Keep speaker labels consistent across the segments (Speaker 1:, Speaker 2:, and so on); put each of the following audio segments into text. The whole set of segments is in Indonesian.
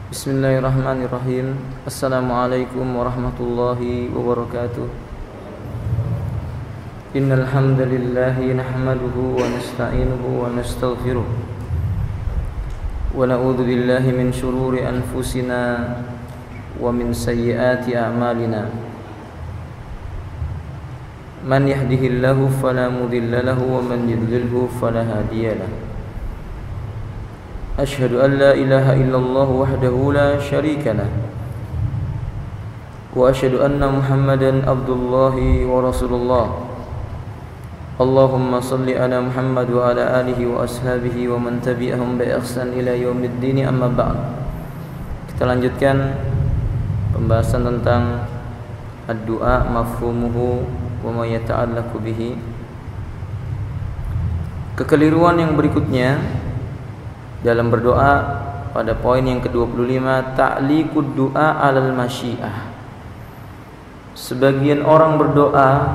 Speaker 1: Bismillahirrahmanirrahim. Assalamualaikum warahmatullahi wabarakatuh. Innal hamdalillahi nahmaduhu wa nasta'inuhu wa nastaghfiruh. Wa na'udzu billahi min shururi anfusina wa min sayyiati a'malina. Man yahdihillahu fala mudilla lahu wa man yudlilhu fala hadiya lahu. Asyhadu an la ilaha illallah wahdahu la syarika lah wa asyhadu anna Muhammadan abdullahi wa rasulullah. Allahumma salli ala Muhammad wa ala alihi wa ashabihi wa man tabi'ahum bi ihsan ila yaumiddin, amma ba'd. Kita lanjutkan pembahasan tentang ad-du'a, mafhumuhu wa ma yata'allaqu bihi. Kekeliruan yang berikutnya dalam berdoa pada poin yang ke-25, ta'liqud du'a 'alal masyiah. Sebagian orang berdoa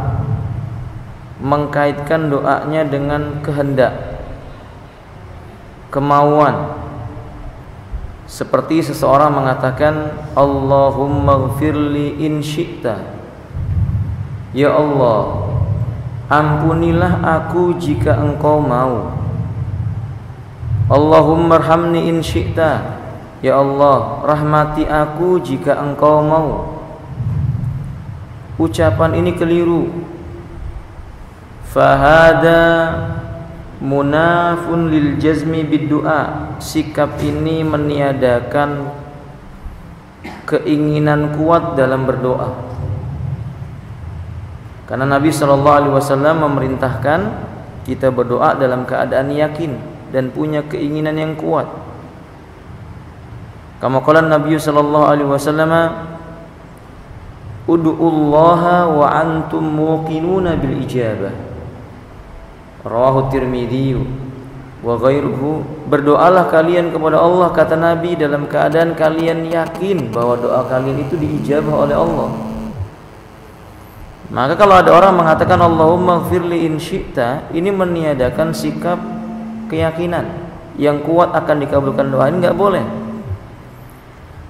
Speaker 1: mengkaitkan doanya dengan kehendak, kemauan. Seperti seseorang mengatakan, Allahumma ighfirli in syi'ta. Ya Allah, ampunilah aku jika engkau mau. Allahumma arhamni in syi'ta. Ya Allah, rahmati aku jika engkau mau. Ucapan ini keliru. Fahada munafun lil jazmi bid-du'a. Sikap ini meniadakan keinginan kuat dalam berdoa. Karena Nabi SAW memerintahkan kita berdoa dalam keadaan yakin dan punya keinginan yang kuat. Kama qala Nabi sallallahu alaihi wasallam, ud'ullaha wa antum muqinuna bil ijabah. Rawahu Tirmidzi wa ghairuhu. Berdoalah kalian kepada Allah, kata Nabi, dalam keadaan kalian yakin bahwa doa kalian itu diijabah oleh Allah. Maka kalau ada orang mengatakan Allahumma ighfirli in syi'ta, ini meniadakan sikap keyakinan yang kuat akan dikabulkan doa, ini enggak boleh.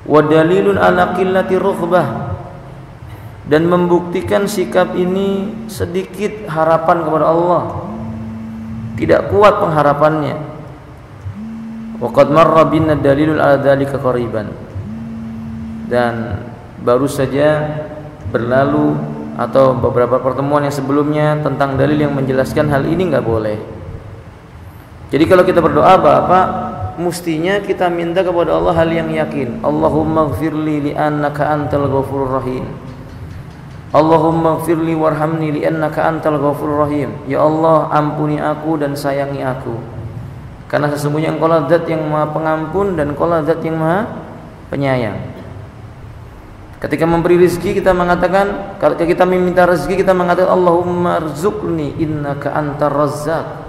Speaker 1: Wa dalilun ala qillati rughbah, dan membuktikan sikap ini sedikit harapan kepada Allah, tidak kuat pengharapannya. Wa qad marra bina dalilun ala dzalika qariban, dan baru saja berlalu atau beberapa pertemuan yang sebelumnya tentang dalil yang menjelaskan hal ini enggak boleh. Jadi kalau kita berdoa Bapak, mestinya kita minta kepada Allah hal yang yakin. Allahumma ighfirli li'annaka antal ghafurur rahim. Allahumma ighfirli warhamni li'annaka antal ghafurur rahim. Ya Allah, ampuni aku dan sayangi aku, karena sesungguhnya Engkau lah Zat yang Maha Pengampun dan Engkau lah Zat yang Maha Penyayang. Ketika memberi rezeki kita mengatakan, kalau kita meminta rezeki kita mengatakan Allahumma rzuqni innaka antar razzaq.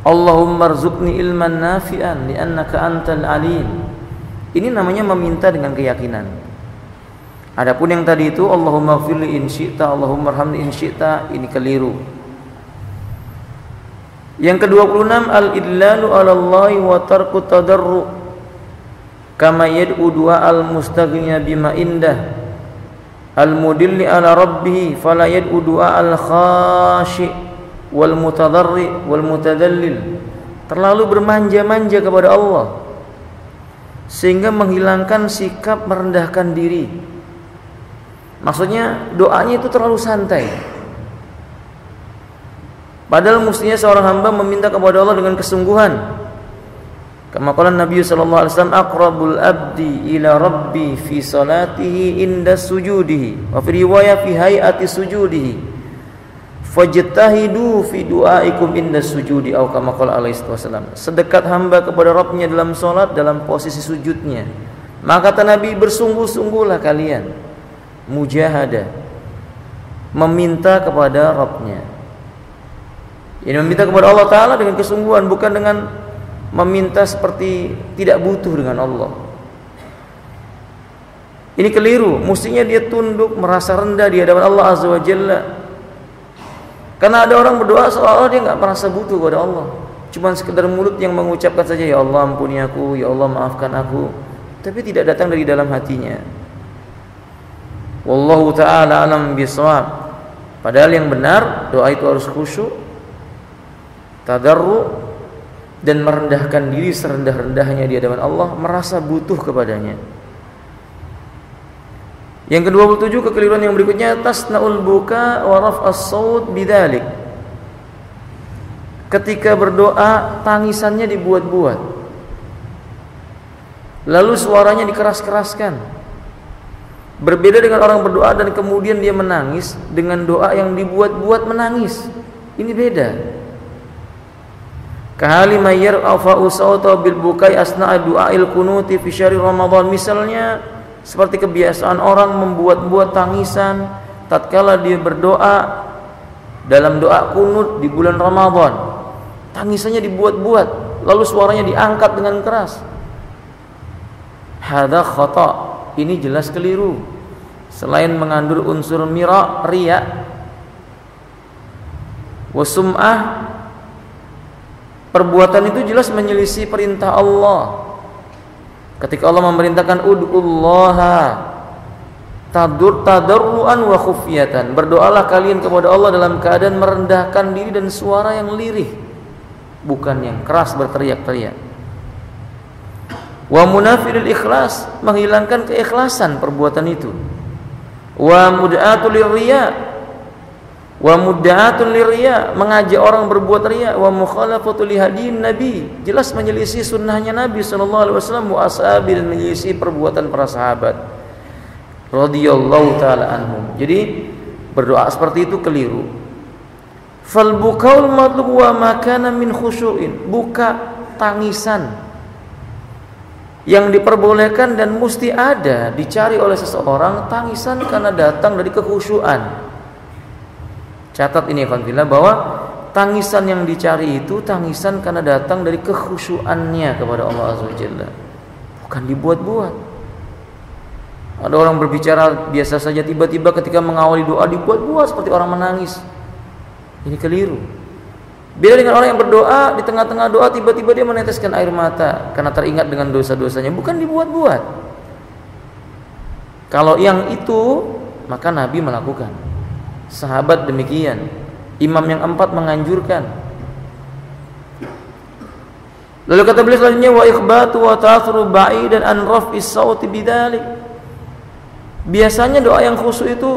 Speaker 1: Allahumma rzuqni ilman nafi'an li'annaka antal alim. Ini namanya meminta dengan keyakinan. Adapun yang tadi itu Allahumma ighfirli in syi'ta, Allahumma arhamni in syi'ta, ini keliru. Yang ke-26, al-idlalu 'ala Allahi wa tarku tadarru kama yad'u du'a al-mustaghniya bima indah al-mudilli 'ala rabbih fala yad'u du'a al-khashi' wal mutadarri wal mutadallil. Terlalu bermanja-manja kepada Allah sehingga menghilangkan sikap merendahkan diri. Maksudnya doanya itu terlalu santai. Padahal mestinya seorang hamba meminta kepada Allah dengan kesungguhan. Kama qala Nabi sallallahu alaihi wasallam, aqrabul abdi ila rabbi fi salatihi inda sujudihi wa fi riwayah fi hayati sujudihi fajtahidu fi du'aikum inda sujudi, atau kama qala alaihi wasallam. Sedekat hamba kepada Rabbnya dalam salat, dalam posisi sujudnya. Maka kata Nabi, bersungguh-sungguhlah kalian mujahadah meminta kepada Rabbnya. Ini meminta kepada Allah Ta'ala dengan kesungguhan, bukan dengan meminta seperti tidak butuh dengan Allah. Ini keliru. Mestinya dia tunduk, merasa rendah di hadapan Allah Azza wa Jalla. Karena ada orang berdoa seolah-olah dia nggak merasa butuh kepada Allah. cuma sekedar mulut yang mengucapkan saja, ya Allah ampuni aku, ya Allah maafkan aku, tapi tidak datang dari dalam hatinya. Wallahu ta'ala alam bisawab. Padahal yang benar, doa itu harus khusyuk, tadarru, dan merendahkan diri serendah-rendahnya di hadapan Allah, merasa butuh kepadanya. Yang ke-27, kekeliruan yang berikutnya, tasna'ul buka wa raf'as saut bidzalik. Ketika berdoa, tangisannya dibuat-buat, lalu suaranya dikeras-keraskan. Berbeda dengan orang berdoa dan kemudian dia menangis dengan doa yang dibuat-buat menangis. Ini beda. Kahali mayyar afa'u sawta bil bukai asna'a du'ail kunuti fi syahri Ramadan. Misalnya seperti kebiasaan orang membuat-buat tangisan tatkala dia berdoa dalam doa kunut di bulan Ramadan. Tangisannya dibuat-buat, lalu suaranya diangkat dengan keras. Hadza khata'. Ini jelas keliru. Selain mengandung unsur riya wa sum'ah, perbuatan itu jelas menyelisih perintah Allah. Ketika Allah memerintahkan ud'ullaha tadarruan wa khufyatan, berdoalah kalian kepada Allah dalam keadaan merendahkan diri dan suara yang lirih, bukan yang keras berteriak-teriak. Wa munafilil ikhlas, menghilangkan keikhlasan perbuatan itu. Wa mud'atul lirriya, wa mudda'atul lirriya, mengajak orang berbuat riya. Wa mukhalafatul lihadin nabi, jelas menyelisih sunnahnya Nabi SAW wa ashabi, dan menyelisih perbuatan para sahabat radhiyallahu ta'ala anhum. Jadi berdoa seperti itu keliru. Fal bukaul matlub wa makana min khusyu'in, buka tangisan yang diperbolehkan dan mesti ada dicari oleh seseorang, tangisan karena datang dari kekhusyuan. Catat ini alhamdulillah, bahwa tangisan yang dicari itu tangisan karena datang dari kekhusyuannya kepada Allah Azza wa Jalla, bukan dibuat-buat. Ada orang berbicara biasa saja, tiba-tiba ketika mengawali doa dibuat-buat seperti orang menangis. Ini keliru. Beda dengan orang yang berdoa, di tengah-tengah doa tiba-tiba dia meneteskan air mata karena teringat dengan dosa-dosanya, bukan dibuat-buat. Kalau yang itu, maka Nabi melakukan, sahabat demikian, imam yang 4 menganjurkan. Lalu kata beliau selanjutnya, wa ikhbatu wa ta'athru ba'idan an raf'is sauti bidzalik. Biasanya doa yang khusyuk itu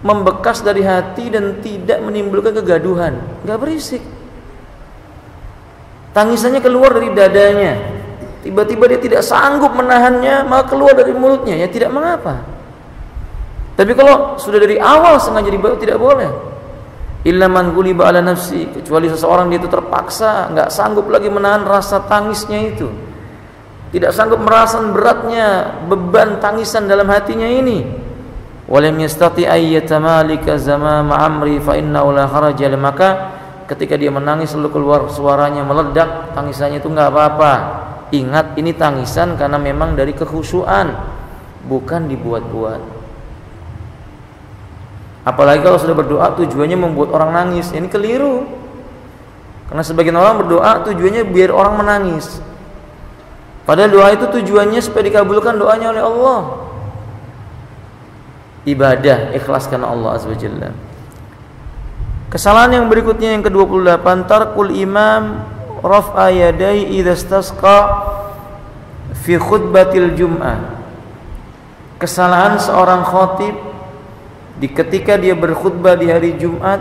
Speaker 1: membekas dari hati dan tidak menimbulkan kegaduhan, nggak berisik. Tangisannya keluar dari dadanya, tiba-tiba dia tidak sanggup menahannya, maka keluar dari mulutnya, ya tidak mengapa. Tapi kalau sudah dari awal sengaja dibawa, tidak boleh. Illa man ghuliba ala nafsi, kecuali seseorang dia itu terpaksa nggak sanggup lagi menahan rasa tangisnya itu, tidak sanggup merasa beratnya beban tangisan dalam hatinya ini. Walam yastati ayyatamalika zamama amri fa innahu la kharaja, maka ketika dia menangis lalu keluar suaranya meledak, tangisannya itu enggak apa-apa. Ingat, ini tangisan karena memang dari kekhusyuan, bukan dibuat-buat. Apalagi kalau sudah berdoa tujuannya membuat orang nangis, ini keliru. Karena sebagian orang berdoa tujuannya biar orang menangis, padahal doa itu tujuannya supaya dikabulkan doanya oleh Allah. Ibadah ikhlas karena Allah Azza wa Jalla. Kesalahan yang berikutnya yang ke-28, tarkul imam raf'a yadai idza istasqa fi khutbatil jum'ah. Kesalahan seorang khatib ketika dia berkhutbah di hari Jumat,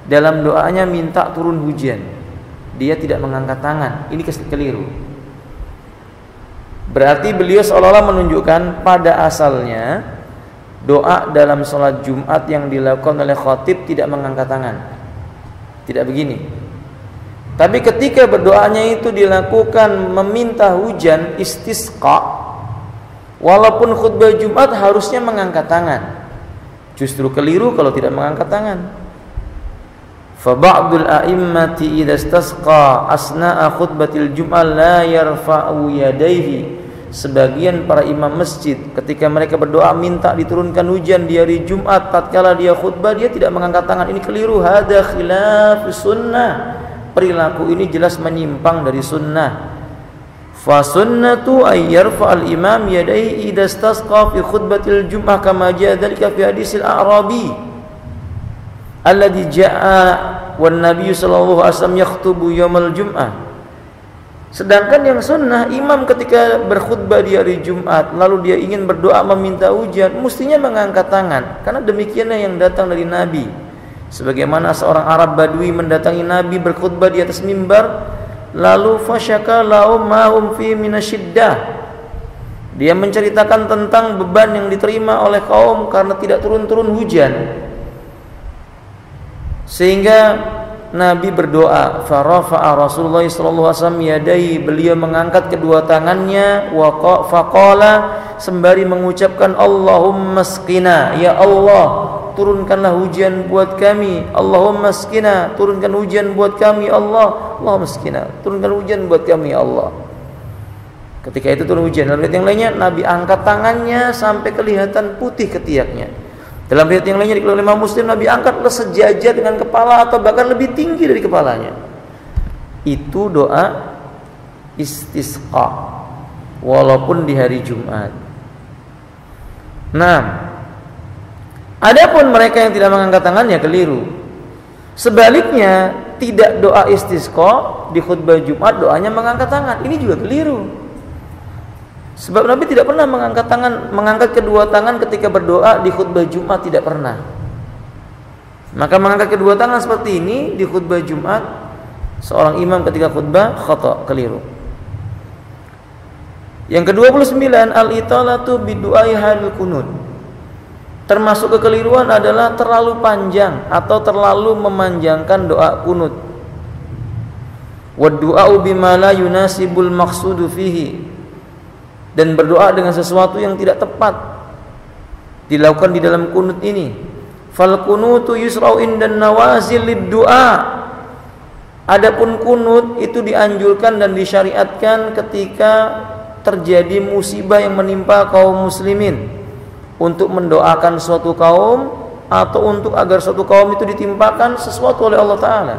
Speaker 1: dalam doanya minta turun hujan, dia tidak mengangkat tangan. Ini keliru. Berarti beliau seolah-olah menunjukkan pada asalnya doa dalam sholat Jumat yang dilakukan oleh khatib tidak mengangkat tangan, tidak begini. Tapi ketika berdoanya itu dilakukan meminta hujan, istisqa, walaupun khutbah Jumat harusnya mengangkat tangan, justru keliru kalau tidak mengangkat tangan. Fa ba'dul a'immati idza istasqa asna'a khutbatil Jum'ah la yarfa'u yadayhi. Sebagian para imam masjid ketika mereka berdoa minta diturunkan hujan di hari Jumat, tatkala dia khutbah dia tidak mengangkat tangan. Ini keliru. Hada khilaf sunnah. perilaku ini jelas menyimpang dari sunnah. Fa sunnatu ay yarfa al imam yadayhi idza istasqa fi khutbatil jum'ah kama jaa dzalika fi hadisil a'rabi alladhi jaa wan nabiy sallallahu alaihi wasallam yakhutubu yaumal jum'ah. Sedangkan yang sunnah, imam ketika berkhutbah di hari Jumat lalu dia ingin berdoa meminta hujan, mestinya mengangkat tangan, karena demikianlah yang datang dari Nabi. Sebagaimana seorang Arab Badui mendatangi Nabi berkhutbah di atas mimbar, lalu fasyaka lahum ma hum fi minasyiddah. Dia menceritakan tentang beban yang diterima oleh kaum karena tidak turun-turun hujan. Sehingga Nabi berdoa, farafa'a Rasulullah sallallahu alaihi wasallam yadai, beliau mengangkat kedua tangannya, wa faqala, sembari mengucapkan Allahumma asqina, ya Allah turunkanlah hujan buat kami, Allahumma asqina, turunkan hujan buat kami Allah, Allahumma asqina, turunkan hujan buat kami Allah. Ketika itu turun hujan. Dalam riwayat yang lainnya Nabi angkat tangannya sampai kelihatan putih ketiaknya. Dalam riwayat yang lainnya dikeluarkan oleh Imam Muslim, Nabi angkatlah sejajar dengan kepala atau bahkan lebih tinggi dari kepalanya. Itu doa istisqa walaupun di hari Jumat. Nah, adapun mereka yang tidak mengangkat tangannya keliru. Sebaliknya, tidak doa istisqa di khutbah Jumat, doanya mengangkat tangan. Ini juga keliru. Sebab Nabi tidak pernah mengangkat kedua tangan ketika berdoa di khutbah Jumat, tidak pernah. Maka mengangkat kedua tangan seperti ini di khutbah Jumat, seorang imam ketika khutbah khata', keliru. Yang ke-29, al-italatu bidu'ai halil kunut. Termasuk kekeliruan adalah terlalu panjang atau terlalu memanjangkan doa kunut. Wa du'a'u bima la yunasibul maqsudu fihi, dan berdoa dengan sesuatu yang tidak tepat dilakukan di dalam kunut ini. Fal kunutu yusra'u indan nawazil lid-du'a. Adapun kunut itu dianjurkan dan disyariatkan ketika terjadi musibah yang menimpa kaum muslimin, untuk mendoakan suatu kaum atau untuk agar suatu kaum itu ditimpakan sesuatu oleh Allah Ta'ala.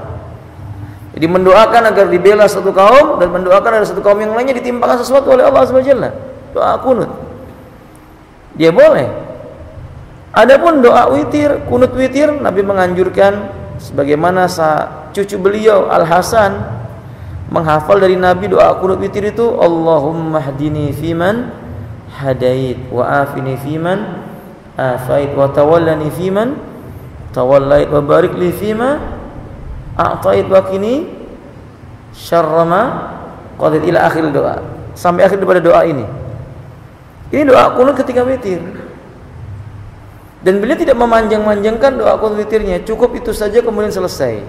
Speaker 1: Jadi mendoakan agar dibela satu kaum dan mendoakan agar satu kaum yang lainnya ditimpakan sesuatu oleh Allah SWT. Doa kunut dia boleh. Adapun doa witir, kunut witir, Nabi menganjurkan sebagaimana cucu beliau Al-Hasan menghafal dari Nabi doa kunut witir itu, Allahumma hdini fiman hadait wa afini fiman afait wa tawallani fiman tawallait wa barik li fima a'tait wa qini syarra ma qadait, ila akhir doa, sampai akhir daripada doa ini. Ini doa kunut ketika witir. Dan beliau tidak memanjang-manjangkan doa kunut witirnya, cukup itu saja kemudian selesai.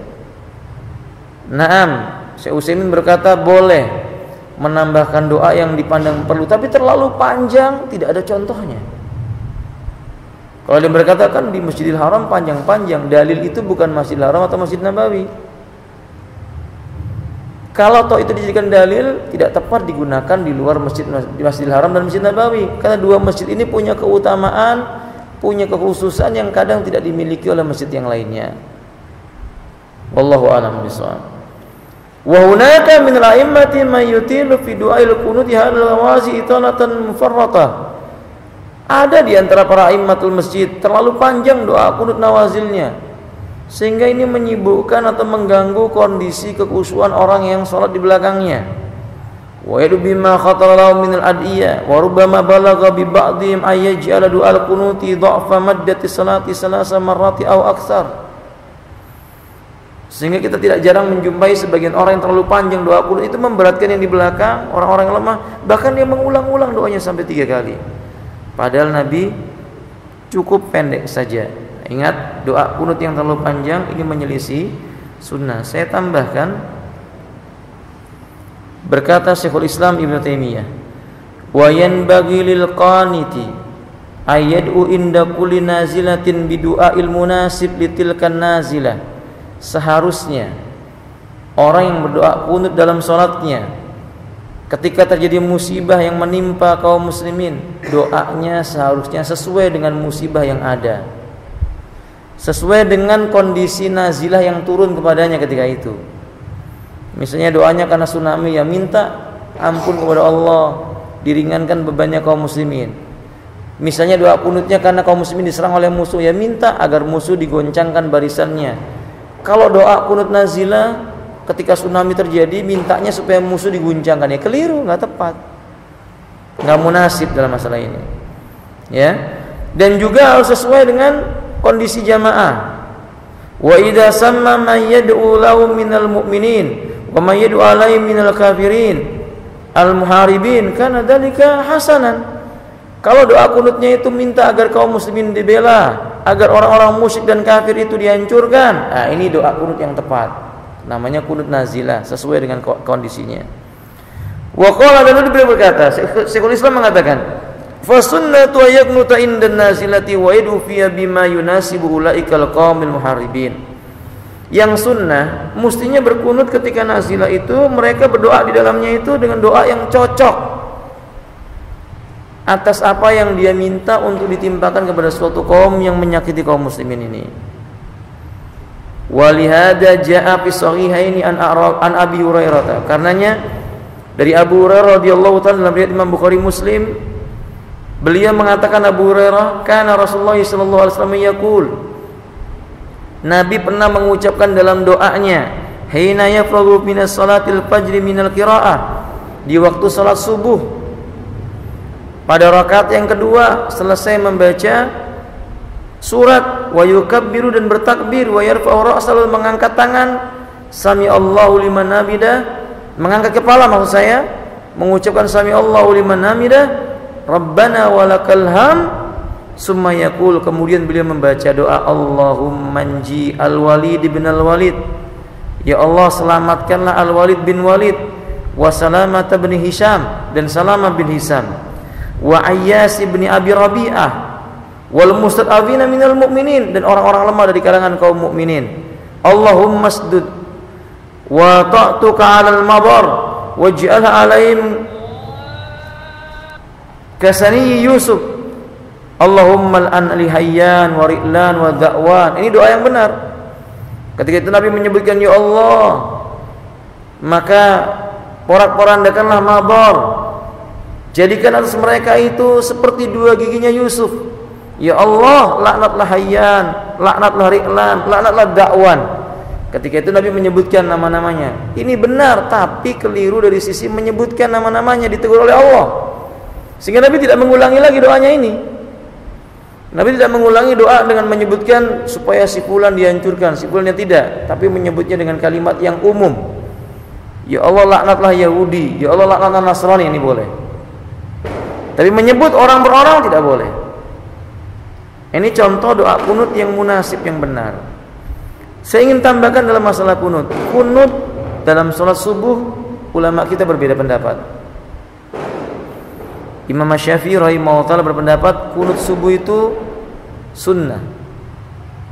Speaker 1: Naam, Syekh Utsaimin berkata boleh menambahkan doa yang dipandang perlu, tapi terlalu panjang tidak ada contohnya. Kalau dia berkata kan di Masjidil Haram panjang-panjang, dalil itu bukan Masjidil Haram atau Masjid Nabawi. Kalau toh itu dijadikan dalil, tidak tepat digunakan di luar Masjidil Haram dan Masjid Nabawi, karena dua masjid ini punya keutamaan, punya kekhususan yang kadang tidak dimiliki oleh masjid yang lainnya. Wallahu a'lam bishawab. Wa hunaka min al-a'immati man yutilu fi du'ail qunuti hadal wazi itanatan mufarratah. Ada di antara para a'immatul masjid terlalu panjang doa kunut nawazilnya, sehingga ini menyibukkan atau mengganggu kondisi kekhusyuan orang yang sholat di belakangnya. Wa yadu bima khatara lahu min al-adiyah wa rubbama balagha bi ba'dihim ay yaj'ala du'al qunuti dha'fa maddati salati salasa marrati aw aktsar. Sehingga kita tidak jarang menjumpai sebagian orang yang terlalu panjang doa kunut itu memberatkan yang di belakang, orang-orang yang lemah, bahkan dia mengulang-ulang doanya sampai 3 kali. Padahal Nabi cukup pendek saja. Ingat, doa kunut yang terlalu panjang ini menyelisih sunnah. Saya tambahkan, berkata Syekhul Islam Ibnu Taimiyah, wa yanbaghi lil qaniti ayyad'u inda kulli nazilatin bidu'ail munasib litilkan nazilah. Seharusnya orang yang berdoa kunut dalam salatnya ketika terjadi musibah yang menimpa kaum muslimin, doanya seharusnya sesuai dengan musibah yang ada, sesuai dengan kondisi nazilah yang turun kepadanya ketika itu. Misalnya doanya karena tsunami, ya minta ampun kepada Allah, diringankan bebannya kaum muslimin. Misalnya doa kunutnya karena kaum muslimin diserang oleh musuh, ya minta agar musuh digoncangkan barisannya. Kalau doa kunut nazilah ketika tsunami terjadi mintanya supaya musuh diguncangkan, ya keliru, nggak tepat, nggak munasib dalam masalah ini, ya. Dan juga harus sesuai dengan kondisi jamaah. Wa idza samma man yad'u lahu minal mu'minin wa man yad'u alaihim minal kafirin al-muharibin kana dzalika hasanan. Kalau doa kunutnya itu minta agar kaum muslimin dibela, agar orang-orang musyrik dan kafir itu dihancurkan, nah ini doa kunut yang tepat. Namanya kunut nazilah, sesuai dengan kondisinya. Wa qala, dan beliau berkata, Syekhul Islam mengatakan, fa sunnatu yaqnuta indan nazilati wa yad'u fiya bima yunasibu ulaikal qaumil muharibin. Yang sunnah mestinya berkunut ketika nazilah itu, mereka berdoa di dalamnya itu dengan doa yang cocok atas apa yang dia minta untuk ditimpakan kepada suatu kaum yang menyakiti kaum muslimin ini. Walihada jaa fi sahihaini an Abi Hurairah. Karenanya dari Abu Hurairah radhiyallahu ta'ala dalam riwayat Imam Bukhari Muslim, beliau mengatakan, Abu Hurairah, kana Rasulullah sallallahu alaihi wasallam yaqul, Nabi pernah mengucapkan dalam doanya, hina yafraghu minas salatil fajri minal qiraah, di waktu salat subuh pada rakaat yang kedua selesai membaca surat, wa yukabbiru, dan bertakbir, wa yarfa'u ra'sahu, mengangkat tangan, sami Allahu liman hamidah, mengangkat kepala maksud saya, mengucapkan sami Allahu liman hamidah, Rabbana walakal ham, summa yaqul, kemudian beliau membaca doa, Allahumma anji al-Walid bin al-Walid, ya Allah selamatkanlah al-Walid bin Walid, wa Salamah bin Hisham, dan Salamah bin Hisham, wa Ayyas bin Abi Rabi'ah, wal mustad'afina minal mu'minin, dan orang-orang lemah dari kalangan kaum mukminin. Allahumma asdud wa ta'tuka 'alal madar waj'alha 'alaihim kasani Yusuf. Allahumma al'an li Hayyan wa Ri'lan wa Da'wan. Ini doa yang benar. Ketika itu Nabi menyebutkan, ya Allah, maka porak-porandakanlah Madar, jadikan atas mereka itu seperti dua giginya Yusuf. Ya Allah, laknatlah Hayyan, laknatlah Ri'lan, laknatlah Da'wan. Ketika itu Nabi menyebutkan nama-namanya. Ini benar, tapi keliru dari sisi menyebutkan nama-namanya, ditegur oleh Allah. Sehingga Nabi tidak mengulangi lagi doanya ini. Nabi tidak mengulangi doa dengan menyebutkan supaya si fulan dihancurkan, si fulannya tidak, tapi menyebutnya dengan kalimat yang umum. Ya Allah, laknatlah Yahudi, ya Allah, laknatlah Nasrani, ini boleh. Tapi menyebut orang per orang tidak boleh. Ini contoh doa kunut yang munasib, yang benar. Saya ingin tambahkan dalam masalah kunut. Kunut dalam sholat subuh, ulama kita berbeda pendapat. Imam Syafi'i rahimahullah ta'ala berpendapat kunut subuh itu sunnah,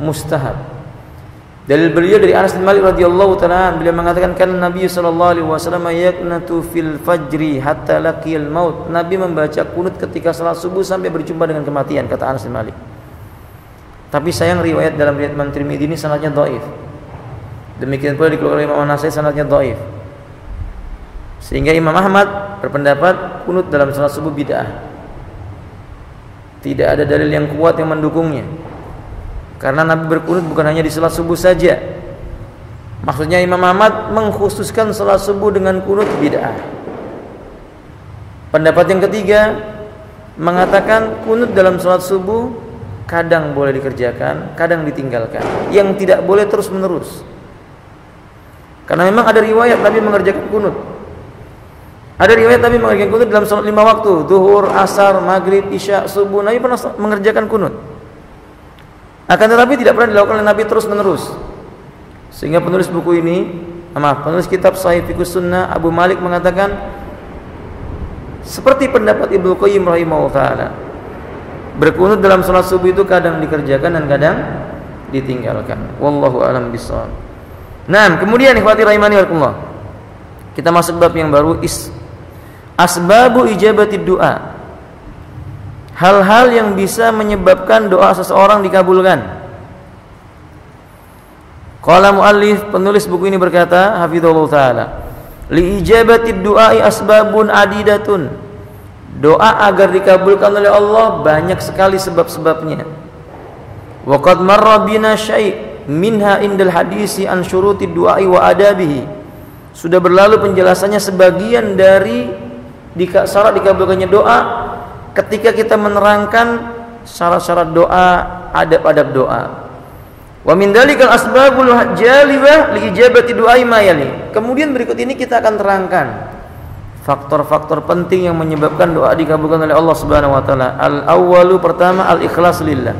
Speaker 1: mustahab. Dalil beliau dari Anas bin Malik radhiyallahu ta'ala, beliau mengatakan, kan Nabi sallallahu alaihi wasallam yaqnatu fil fajri hatta laqiyal maut. Nabi membaca kunut ketika salat subuh sampai berjumpa dengan kematian, kata Anas bin Malik. Tapi sayang riwayat dalam riwayat Imam Tirmidzi ini sanadnya dhaif. Demikian pula dikeluarkan oleh Imam An-Nasai, sanadnya dhaif. Sehingga Imam Ahmad berpendapat kunut dalam salat subuh bid'ah. Tidak ada dalil yang kuat yang mendukungnya. Karena Nabi berkunut bukan hanya di salat subuh saja. Maksudnya Imam Ahmad mengkhususkan salat subuh dengan kunut bid'ah. Pendapat yang ketiga mengatakan kunut dalam salat subuh kadang boleh dikerjakan, kadang ditinggalkan. Yang tidak boleh terus-menerus. Karena memang ada riwayat Nabi mengerjakan kunut. Ada riwayat Nabi mengerjakan kunut dalam salat 5 waktu, zuhur, asar, maghrib, isya, subuh. Nabi pernah mengerjakan kunut. Akan tetapi tidak pernah dilakukan oleh Nabi terus-menerus. Sehingga penulis buku ini, penulis kitab Sahih Fiqhus Sunnah, Abu Malik mengatakan seperti pendapat Ibnu Qayyim rahimahullah ta'ala, berkunut dalam salat subuh itu kadang dikerjakan dan kadang ditinggalkan. Wallahu a'lam bishawab. Nah, kemudian ikhwati rahimani wallakumullah, kita masuk bab yang baru, asbabu ijabati doa. Hal-hal yang bisa menyebabkan doa seseorang dikabulkan. Qala muallif, penulis buku ini berkata, hafizallahu taala, li ijabatid du'ai asbabun adidatun. Doa agar dikabulkan oleh Allah banyak sekali sebab-sebabnya. Wa qad marra bina syai' minha indal hadisi an syurutid du'ai wa adabihi. Sudah berlalu penjelasannya sebagian dari syarat dikabulkannya doa ketika kita menerangkan syarat-syarat doa, adab-adab doa. Wa min dalikal asbabul jalibah li ijabati du'ai ma yali. Kemudian berikut ini kita akan terangkan faktor-faktor penting yang menyebabkan doa dikabulkan oleh Allah Subhanahu wa taala. Al-awwalu, pertama, al-ikhlas lillah.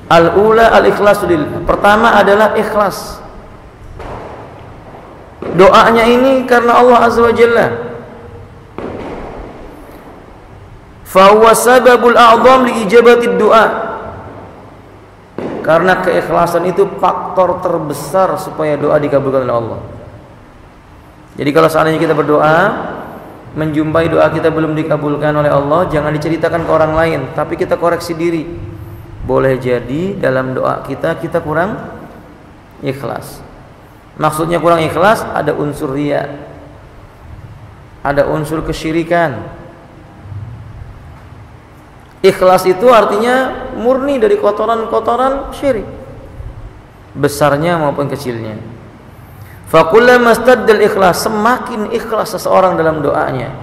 Speaker 1: Al-ula al-ikhlas lillah. Pertama adalah ikhlas. Doanya ini karena Allah Azza wa Jalla. Fa huwa sababul a'zam li ijabati du'a. Karena keikhlasan itu faktor terbesar supaya doa dikabulkan oleh Allah. Jadi kalau seandainya kita berdoa, menjumpai doa kita belum dikabulkan oleh Allah, jangan diceritakan ke orang lain, tapi kita koreksi diri. Boleh jadi dalam doa kita kurang ikhlas. Maksudnya kurang ikhlas, ada unsur riya, ada unsur kesyirikan. Ikhlas itu artinya murni dari kotoran-kotoran syirik, besarnya maupun kecilnya. Fakullama staddal ikhlas, semakin ikhlas seseorang dalam doanya,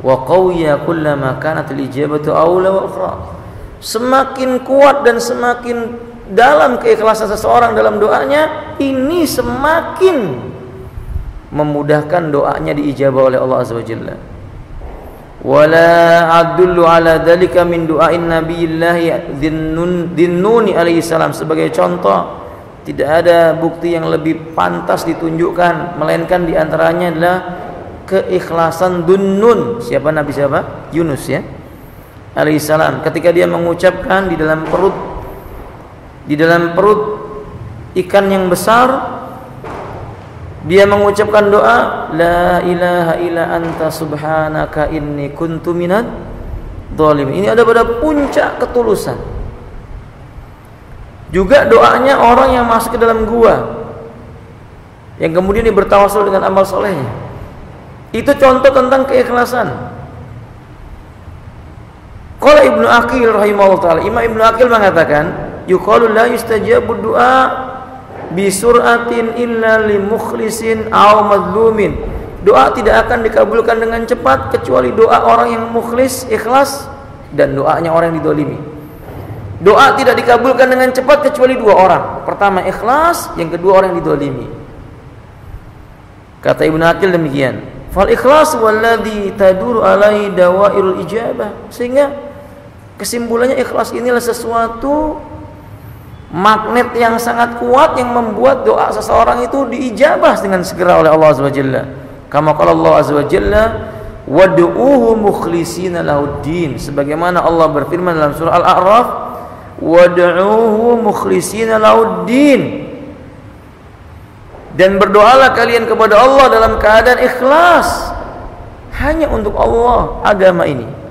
Speaker 1: wa qawiyya kullama kanat al-ijabatu awla wa ukhra, semakin kuat dan semakin dalam keikhlasan seseorang dalam doanya, ini semakin memudahkan doanya diijabah oleh Allah Azza wa Jalla. Wala adullu ala dzalika min du'ain nabiyillah Dhinnuni alaihi salam. Sebagai contoh, tidak ada bukti yang lebih pantas ditunjukkan melainkan diantaranya adalah keikhlasan Dhunnun. Siapa Nabi siapa? Yunus ya, alaihi salam. Ketika dia mengucapkan di dalam perut ikan yang besar, dia mengucapkan doa, la ilaha illa anta subhanaka inni kuntu minadz dzalimin. Ini ada pada puncak ketulusan. Juga doanya orang yang masuk ke dalam gua, yang kemudian dia bertawasul dengan amal solehnya. Itu contoh tentang keikhlasan. Qala Ibnu Aqil rahimahullah taala, Imam Ibnu Aqil mengatakan, yuqalu la yustajabu du'a bisur'atin illa li mukhlisin aw madlumin. Doa tidak akan dikabulkan dengan cepat kecuali doa orang yang mukhlis, ikhlas, dan doanya orang yang didolimi. Doa tidak dikabulkan dengan cepat kecuali dua orang. Pertama ikhlas, yang kedua orang yang didolimi. Kata Ibnu Aqil demikian. Fal ikhlas walladhi taduru alaihi dawairul ijabah. Sehingga kesimpulannya ikhlas inilah sesuatu magnet yang sangat kuat yang membuat doa seseorang itu diijabah dengan segera oleh Allah Azza wa Jalla. Kama qala Allah Azza wa Jalla, wad'uuhu mukhlishina lahuddin. Sebagaimana Allah berfirman dalam surah Al-A'raf, wad'uuhu mukhlishina lahuddin. Dan berdoalah kalian kepada Allah dalam keadaan ikhlas hanya untuk Allah agama ini.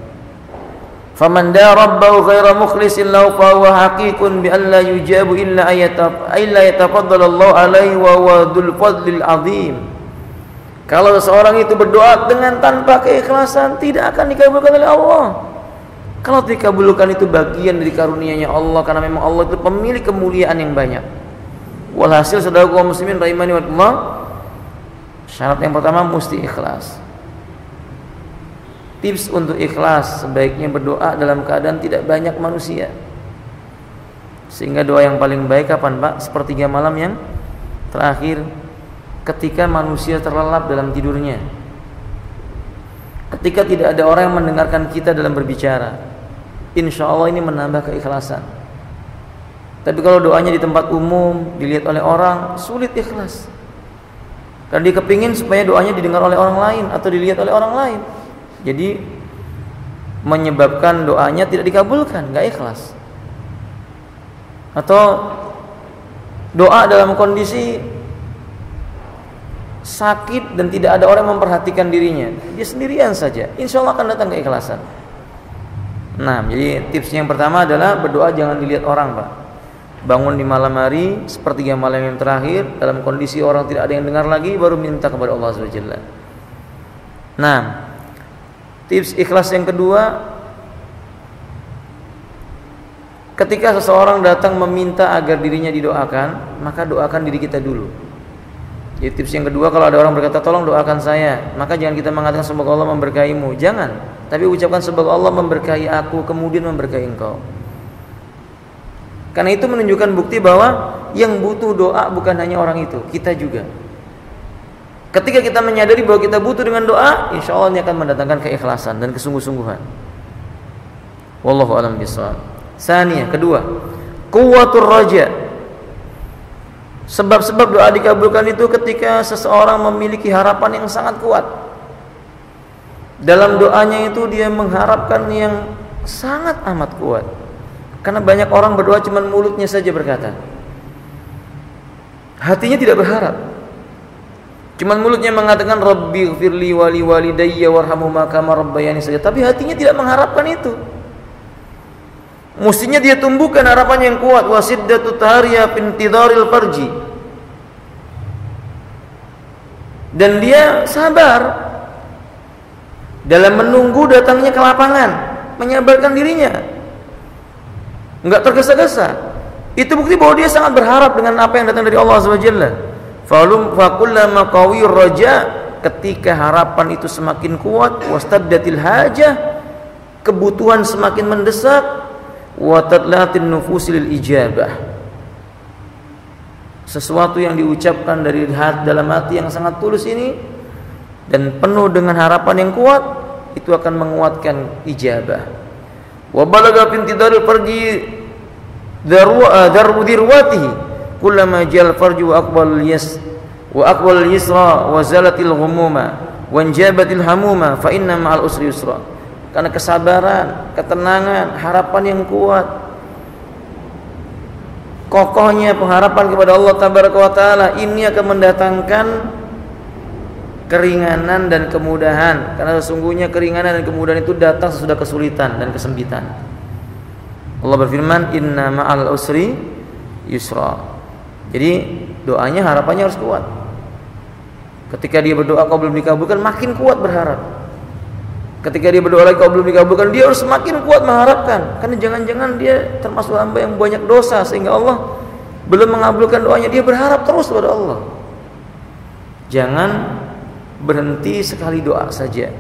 Speaker 1: Faman da rabbahu ghaira mukhlisin lahu fa huwa haqiqun bi an la yujabu illa yatafaddal Allah alaihi wa huwa dzul fadlil azim. Kalau seseorang itu berdoa dengan tanpa keikhlasan, tidak akan dikabulkan oleh Allah. Kalau dikabulkan itu bagian dari karunia-Nya Allah, karena memang Allah itu pemilik kemuliaan yang banyak. Walhasil saudara kaum muslimin rahimani wa Allah, syarat yang pertama mesti ikhlas. Tips untuk ikhlas, sebaiknya berdoa dalam keadaan tidak banyak manusia. Sehingga doa yang paling baik kapan Pak? Sepertiga malam yang terakhir, ketika manusia terlelap dalam tidurnya, ketika tidak ada orang yang mendengarkan kita dalam berbicara. Insya Allah ini menambah keikhlasan. Tapi kalau doanya di tempat umum, dilihat oleh orang, sulit ikhlas. Karena dia kepingin supaya doanya didengar oleh orang lain atau dilihat oleh orang lain. Jadi menyebabkan doanya tidak dikabulkan, gak ikhlas. Atau doa dalam kondisi sakit dan tidak ada orang yang memperhatikan dirinya, dia sendirian saja, insya Allah akan datang keikhlasan. Nah, jadi tips yang pertama adalah berdoa jangan dilihat orang Pak. bangun di malam hari sepertiga malam yang terakhir dalam kondisi orang tidak ada yang dengar lagi, baru minta kepada Allah Azza wa Jalla. Nah, tips ikhlas yang kedua, ketika seseorang datang meminta agar dirinya didoakan, maka doakan diri kita dulu. Jadi tips yang kedua, kalau ada orang berkata tolong doakan saya, maka jangan kita mengatakan semoga Allah memberkahimu, jangan, tapi ucapkan semoga Allah memberkahi aku, kemudian memberkahi engkau. Karena itu menunjukkan bukti bahwa yang butuh doa bukan hanya orang itu, kita juga. Ketika kita menyadari bahwa kita butuh dengan doa, insya Allah ini akan mendatangkan keikhlasan dan kesungguh-sungguhan. Wallahu a'lam bishawab. Saniyah, kedua, quwwatur raja. Sebab-sebab doa dikabulkan itu ketika seseorang memiliki harapan yang sangat kuat. Dalam doanya itu dia mengharapkan yang sangat amat kuat. Karena banyak orang berdoa cuma mulutnya saja berkata, hatinya tidak berharap. Cuma mulutnya mengatakan Rabbighfirli wali walidayya warhamhuma kama rabbayani saja, tapi hatinya tidak mengharapkan itu. Mestinya dia tumbuhkan harapan yang kuat, wasiddatu tahriya fintidaril farji. Dan dia sabar dalam menunggu datangnya kelapangan, menyabarkan dirinya, enggak tergesa-gesa. Itu bukti bahwa dia sangat berharap dengan apa yang datang dari Allah Subhanahu wa Ta'ala. Fakullama qawiyur raja, ketika harapan itu semakin kuat, wastaddatil hajah, kebutuhan semakin mendesak, wa tatlatin nufusi lil ijabah, sesuatu yang diucapkan dari dalam hati yang sangat tulus ini dan penuh dengan harapan yang kuat, itu akan menguatkan ijabah. Wa balagha fintidaril farji darwatihi kullama jal farju wa aqbal yusra wa zalatil ghumuma wa injabatil hamuma fa inna ma'al usri yusra. Karena kesabaran, ketenangan, harapan yang kuat, kokohnya pengharapan kepada Allah Tabaraka wa Ta'ala, ini akan mendatangkan keringanan dan kemudahan. Karena sesungguhnya keringanan dan kemudahan itu datang sesudah kesulitan dan kesempitan. Allah berfirman, inna ma'al usri yusra. Jadi doanya, harapannya harus kuat. Ketika dia berdoa kau belum dikabulkan, makin kuat berharap. Ketika dia berdoa lagi kau belum dikabulkan, dia harus semakin kuat mengharapkan. Karena jangan-jangan dia termasuk hamba yang banyak dosa sehingga Allah belum mengabulkan doanya, dia berharap terus kepada Allah. Jangan berhenti sekali doa saja,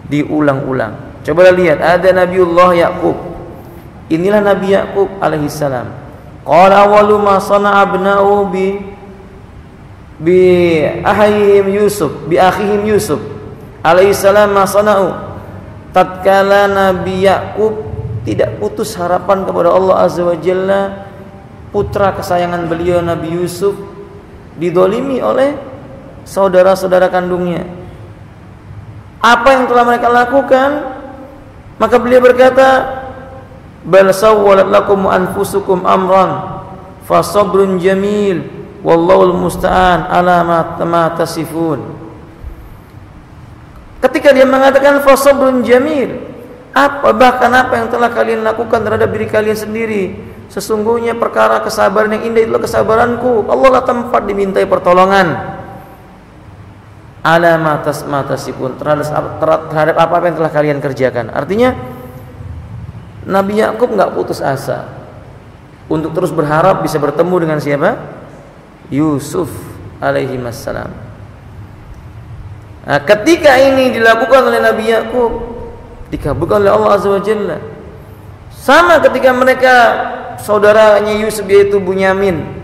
Speaker 1: diulang-ulang. Coba lihat, ada Nabiullah Yaqub. Inilah Nabi Yaqub alaihissalam. Qala awwalu ma sana'a abna'u bi akhihim Yusuf alaihissalam ma sana'u. Tatkala Nabi Yaqub tidak putus harapan kepada Allah Azza wa Jalla, putra kesayangan beliau Nabi Yusuf didolimi oleh saudara-saudara kandungnya. Apa yang telah mereka lakukan? Maka beliau berkata, bal sawwalat lakum anfusukum amran fasabrun jamil wallahul musta'an ala ma tasifun. Ketika dia mengatakan fasabrun jamil, bahkan apa yang telah kalian lakukan terhadap diri kalian sendiri, sesungguhnya perkara kesabaran yang indah itulah kesabaranku. Allah lah tempat dimintai pertolongan. Ala ma tasifun, terhadap apa yang telah kalian kerjakan. Artinya Nabi Yaqub enggak putus asa untuk terus berharap bisa bertemu dengan siapa? Yusuf alaihi wassalam. Nah, ketika ini dilakukan oleh Nabi Yaqub, dikabulkan oleh Allah Azza wa Jalla. Sama ketika mereka saudaranya Yusuf, yaitu Bunyamin,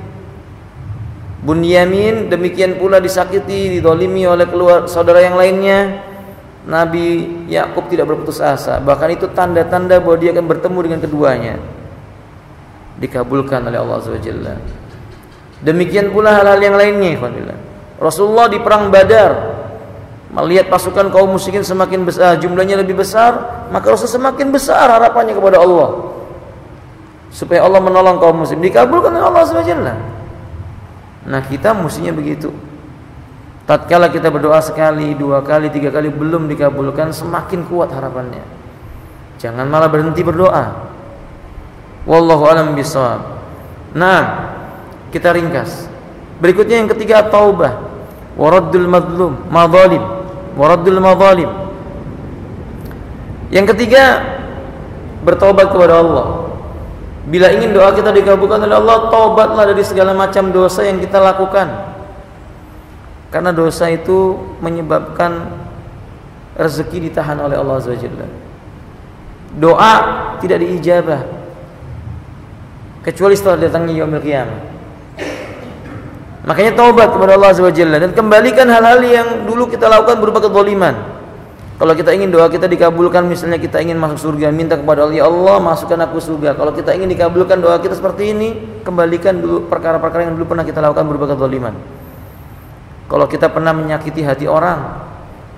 Speaker 1: demikian pula disakiti, didolimi oleh saudara yang lainnya. Nabi Yaqub tidak berputus asa. Bahkan itu tanda-tanda bahwa dia akan bertemu dengan keduanya. Dikabulkan oleh Allah Azza wa Jalla. Demikian pula hal-hal yang lainnya. Rasulullah di perang Badar, melihat pasukan kaum musyrikin semakin besar, jumlahnya lebih besar, maka Rasul semakin besar harapannya kepada Allah supaya Allah menolong kaum muslim. Dikabulkan oleh Allah Subhanahu wa Ta'ala. Nah, kita mestinya begitu. Tatkala kita berdoa sekali, dua kali, tiga kali belum dikabulkan, semakin kuat harapannya. Jangan malah berhenti berdoa. Wallahu a'lam bishawab. Nah, kita ringkas. Berikutnya yang ketiga taubah, waraddul madzalim. Yang ketiga bertobat kepada Allah. Bila ingin doa kita dikabulkan oleh Allah, taubatlah dari segala macam dosa yang kita lakukan. Karena dosa itu menyebabkan rezeki ditahan oleh Allah Azza wa Jalla. Doa tidak diijabah kecuali setelah datangnya yaumil qiyamah. Makanya taubat kepada Allah Azza wa Jalla dan kembalikan hal-hal yang dulu kita lakukan berupa kezaliman. Kalau kita ingin doa kita dikabulkan, misalnya kita ingin masuk surga, minta kepada Allah, ya Allah masukkan aku surga. Kalau kita ingin dikabulkan doa kita seperti ini, kembalikan dulu perkara-perkara yang dulu pernah kita lakukan berupa kezaliman. Kalau kita pernah menyakiti hati orang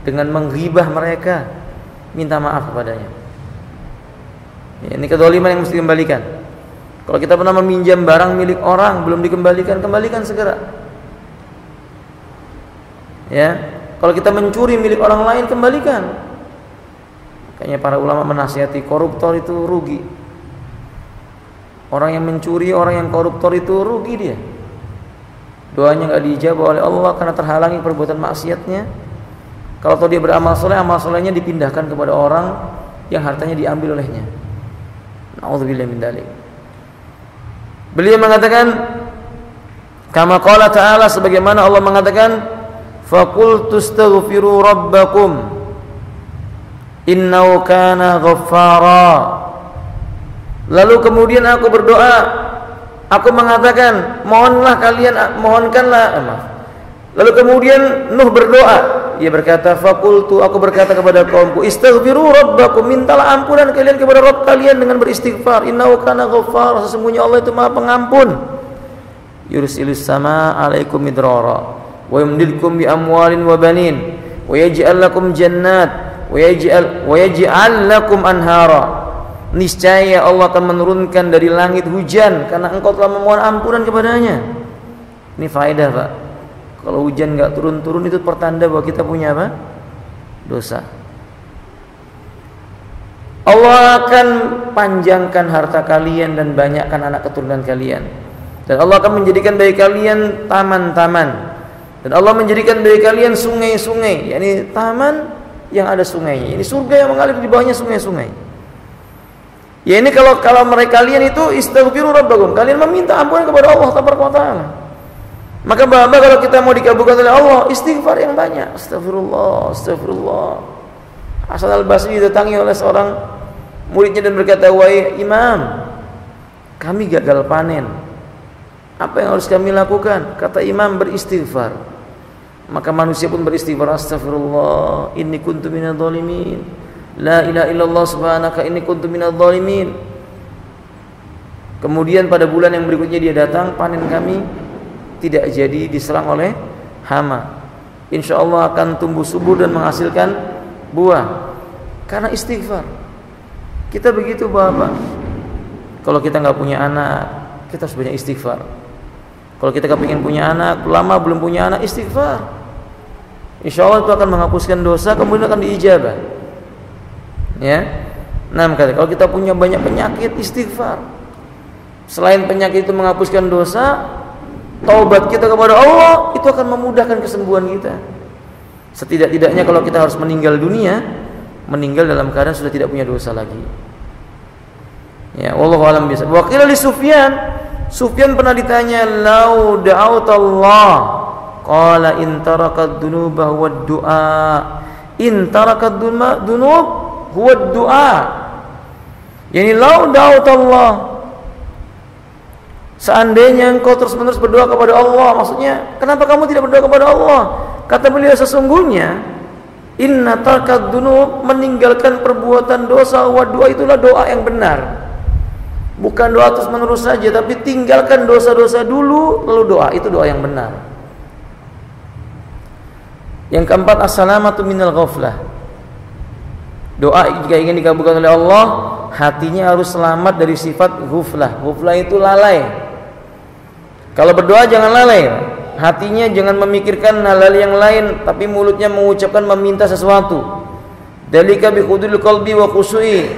Speaker 1: dengan menghibah mereka, minta maaf kepadanya. Ya, ini kezaliman yang mesti dikembalikan. Kalau kita pernah meminjam barang milik orang belum dikembalikan, kembalikan segera. Ya. Kalau kita mencuri milik orang lain, kembalikan. Makanya para ulama menasihati koruptor itu rugi. Orang yang mencuri, orang yang koruptor itu rugi dia. Doanya nggak diijabah oleh Allah karena terhalangi perbuatan maksiatnya. Kalau dia beramal soleh, amal solehnya dipindahkan kepada orang yang hartanya diambil olehnya. Na'udzubillah min dzalik. Beliau mengatakan, kama qala ta'ala, sebagaimana Allah mengatakan, faqultu astaghfiru rabbakum innahu kana ghaffara. Lalu kemudian aku berdoa, aku mengatakan lalu kemudian Nuh berdoa, ia berkata, faqultu, aku berkata kepada kaumku, istaghfiru rabbakum, mintalah ampunan kalian kepada Rabb kalian dengan beristighfar. Innahu kana ghaffara, sesungguhnya Allah itu Maha Pengampun. Yursilis sama alaikum midrara wa yumdidkum bi amwalin wa banin wa yaj'al lakum jannat wa yaj'al lakum anhara. Niscaya Allah akan menurunkan dari langit hujan karena engkau telah memohon ampunan kepadanya. Ini faedah, Pak. Kalau hujan enggak turun-turun itu pertanda bahwa kita punya apa? Dosa. Allah akan panjangkan harta kalian dan banyakkan anak keturunan kalian. Dan Allah akan menjadikan bagi kalian taman-taman. Dan Allah menjadikan bagi kalian sungai-sungai, yakni taman yang ada sungainya. Ini surga yang mengalir di bawahnya sungai-sungai. Ya ini kalau mereka kalian itu istaghfiru rabbakum, kalian meminta ampunan kepada Allah Taala. Maka Bapak kalau kita mau dikabulkan oleh Allah, istighfar yang banyak. Astagfirullah. Hasan al-Basri didatangi oleh seorang muridnya dan berkata, "Wahai Imam, kami gagal panen. Apa yang harus kami lakukan?" Kata Imam, beristighfar. Maka manusia pun beristighfar, astagfirullah, inni kuntu minadh dhalimin. La ilaha illallah subhanaka inni kuntu minadh dhalimin. Kemudian pada bulan yang berikutnya dia datang, panen kami tidak jadi, diserang oleh hama. Insyaallah akan tumbuh subur dan menghasilkan buah karena istighfar. Kita begitu, Bapak. Kalau kita nggak punya anak, kita harus banyak istighfar. Kalau kita kepingin punya anak, lama belum punya anak, istighfar. Insya Allah itu akan menghapuskan dosa, kemudian akan diijabah. Ya. Nah, kalau kita punya banyak penyakit, istighfar. Selain penyakit itu menghapuskan dosa, taubat kita kepada Allah itu akan memudahkan kesembuhan kita. Setidak-tidaknya kalau kita harus meninggal dunia, meninggal dalam keadaan sudah tidak punya dosa lagi. Ya, wallahu a'lam bishawab. Wa qila li Sufyan pernah ditanya, "Lau da'autallah?" Qala in tarakat dunuba huwa du'a. In tarakat dunub huwa du'a. Yani lau da'autallah, seandainya engkau terus-menerus berdoa kepada Allah, maksudnya kenapa kamu tidak berdoa kepada Allah? Kata beliau, sesungguhnya inna tarakat dunub, meninggalkan perbuatan dosa, wa du'a, itulah doa yang benar. Bukan doa terus menerus saja, tapi tinggalkan dosa-dosa dulu lalu doa, itu doa yang benar. Yang keempat, as-salamatu minal ghaflah. Doa jika ingin dikabulkan oleh Allah, hatinya harus selamat dari sifat ghaflah. Ghaflah itu lalai. Kalau berdoa jangan lalai. Hatinya jangan memikirkan hal-hal yang lain, tapi mulutnya mengucapkan meminta sesuatu. Dalika bi khudul qalbi wa khusui.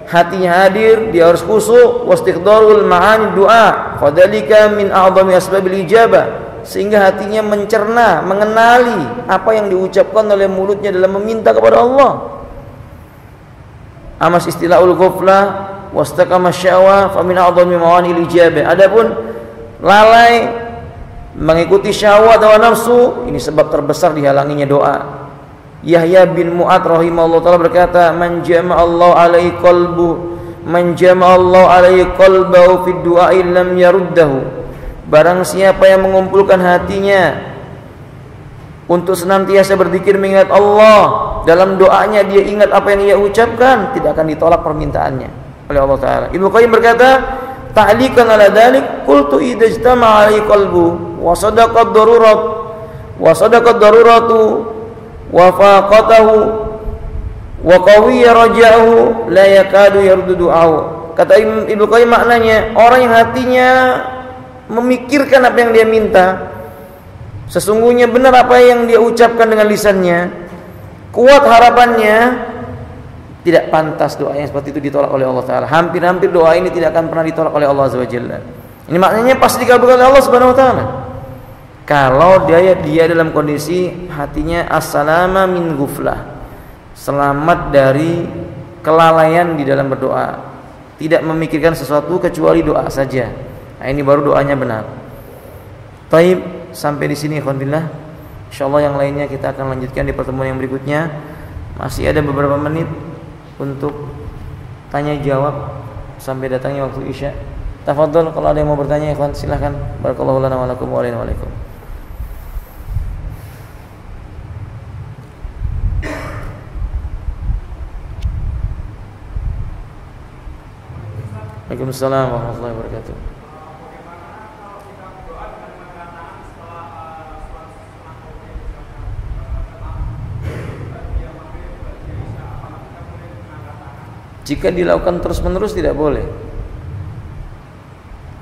Speaker 1: hatinya hadir, dia harus khusyuk, wastiqdarul ma'ani du'a, fadzalika min a'zami asbabil ijabah, sehingga hatinya mencerna, mengenali apa yang diucapkan oleh mulutnya dalam meminta kepada Allah. Amas istilahul ghaflah wastaqama syahwa fa min a'zami mawani ijabah. Adapun lalai mengikuti syahwat hawa nafsu, ini sebab terbesar dihalanginya doa. Yahya bin Mu'ad rahimahullah taala berkata, man jama'allahu alaihi qalbahu fid du'a lam yaruddahu. Barang siapa yang mengumpulkan hatinya untuk senantiasa berzikir mengingat Allah, dalam doanya dia ingat apa yang ia ucapkan, tidak akan ditolak permintaannya oleh Allah taala. Ibnu Qayyim berkata, ta'liqan ala dzalik qultu idza ijtama'a alaihi qalbu wa sadaqat daruratu wa faqatahu wa qawiyya raja'ahu la yakadu yaruddu du'ahu. Kata Ibnu Qayyim, maknanya orang yang hatinya memikirkan apa yang dia minta, sesungguhnya benar apa yang dia ucapkan dengan lisannya, kuat harapannya, tidak pantas doa yang seperti itu ditolak oleh Allah taala. Hampir-hampir doa ini tidak akan pernah ditolak oleh Allah Azza wa Jalla. Ini maknanya pasti dikabulkan oleh Allah Subhanahu wa taala. Kalau dia dalam kondisi hatinya as-salama min ghuflah, selamat dari kelalaian di dalam berdoa, tidak memikirkan sesuatu kecuali doa saja. Nah, ini baru doanya benar. Taib, sampai di sini ikhwan billah. Insyaallah yang lainnya kita akan lanjutkan di pertemuan yang berikutnya. Masih ada beberapa menit untuk tanya jawab sampai datangnya waktu Isya. Tafadhol, kalau ada yang mau bertanya ikhwan silahkan. Barakallahu lana wa lakum wa alaikum. Waalaikumsalam warahmatullahi wabarakatuh. Jika dilakukan terus-menerus tidak boleh.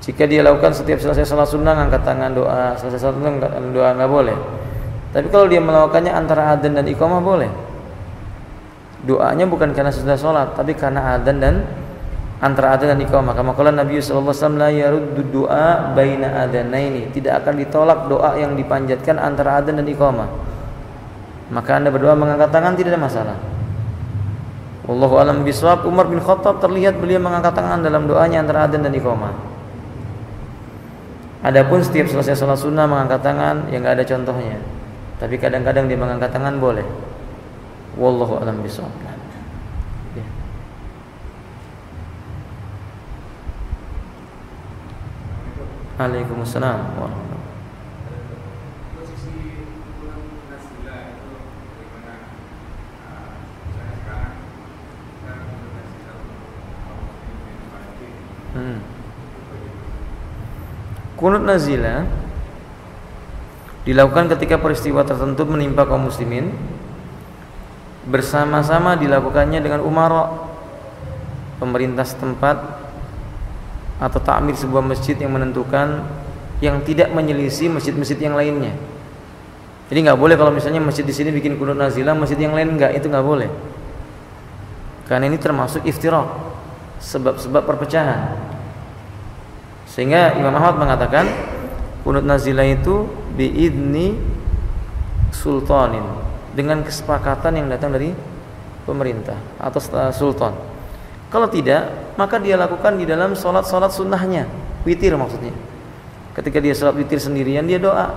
Speaker 1: Jika dia lakukan setiap selesai salat sunnah angkat tangan doa, selesai salat sunnah doa, nggak boleh. Tapi kalau dia melakukannya antara adzan dan iqamah boleh. Doanya bukan karena sudah salat, tapi karena adzan dan antara adzan dan iqamah. Kama qala Nabi sallallahu alaihi wasallam, la yaruddu du'a baina adzanaini, tidak akan ditolak doa yang dipanjatkan antara adzan dan iqamah. Maka Anda berdoa mengangkat tangan tidak ada masalah. Wallahu a'lam bishawab. Umar bin Khattab terlihat beliau mengangkat tangan dalam doanya antara adzan dan iqamah. Adapun setiap selesai salat sunnah mengangkat tangan yang enggak ada contohnya. Tapi kadang-kadang dia mengangkat tangan boleh. Wallahu a'lam bishawab. Ya. Waalaikumsalam warahmatullahi. Qunut nazilah dilakukan ketika peristiwa tertentu menimpa kaum muslimin, bersama-sama dilakukannya dengan umara, pemerintah setempat atau takmir sebuah masjid yang menentukan, yang tidak menyelisih masjid-masjid yang lainnya. Jadi nggak boleh kalau misalnya masjid di sini bikin qunut nazilah, masjid yang lain nggak, itu nggak boleh. Karena ini termasuk iftiraq, sebab-sebab perpecahan. Sehingga Imam Ahmad mengatakan qunut nazilah itu biidni sultanin, dengan kesepakatan yang datang dari pemerintah atau sultan. Kalau tidak, maka dia lakukan di dalam sholat sunnahnya, witir maksudnya. Ketika dia sholat witir sendirian, dia doa.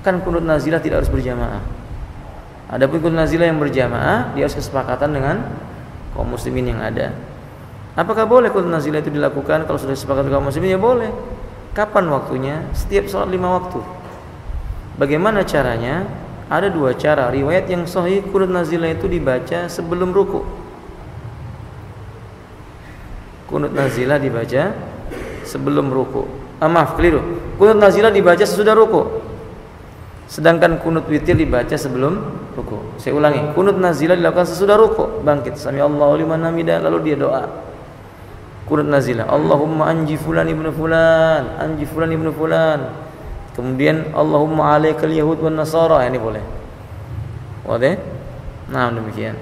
Speaker 1: Kan qunut nazilah tidak harus berjamaah. Adapun qunut nazilah yang berjamaah, dia harus kesepakatan dengan kaum muslimin yang ada. Apakah boleh qunut nazilah itu dilakukan kalau sudah sepakat kaum muslimin? Ya boleh. Kapan waktunya? Setiap sholat 5 waktu. Bagaimana caranya? Ada 2 cara. Riwayat yang sahih, qunut nazilah itu dibaca sebelum ruku. Qunut nazilah dibaca sebelum ruku. Maaf, keliru. Qunut nazilah dibaca sesudah ruku. Sedangkan qunut witir dibaca sebelum ruku. Saya ulangi, qunut nazilah dilakukan sesudah ruku. Bangkit, sami Allahu liman hamidah, lalu dia doa. Qunut nazilah, Allahumma anji fulan ibnu fulan, anji fulan ibnu fulan. Kemudian Allahumma alaikal yahud wan nasara, ini boleh. Wadah? Nah, demikian.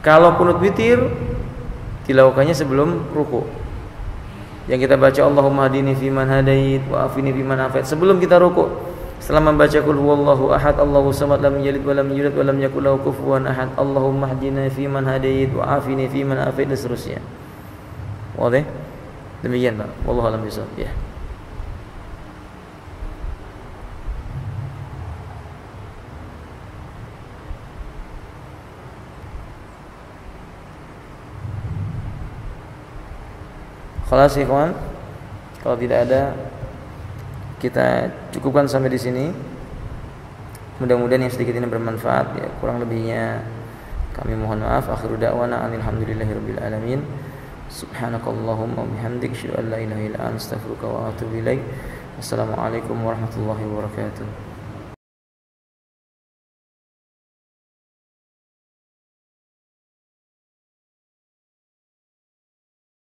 Speaker 1: Kalau qunut witir dilakukannya sebelum ruku. Yang kita baca Allahumma hadini fiman hadait wa afini fiman afait sebelum kita ruku. Setelah membaca qul huwallahu ahad Allahu samad lam yalid wa lam yulad wa lam yakul lahu kufuwan ahad Allahumma hdina fiman hadait wa afini fiman afait dan seterusnya. Boleh? Demikian Pak. Wallahu a'lam bishawab. Ya. Khalas ikhwan. Kalau tidak ada kita cukupkan sampai di sini. Mudah-mudahan yang sedikit ini bermanfaat ya. Kurang lebihnya kami mohon maaf. Akhiru da'wana alhamdulillahirabbil alamin. Subhanakallahumma wa bihamdik asyhadu an la ilaha illa anta astaghfiruka wa atubu ilaik. Wassalamualaikum warahmatullahi wabarakatuh.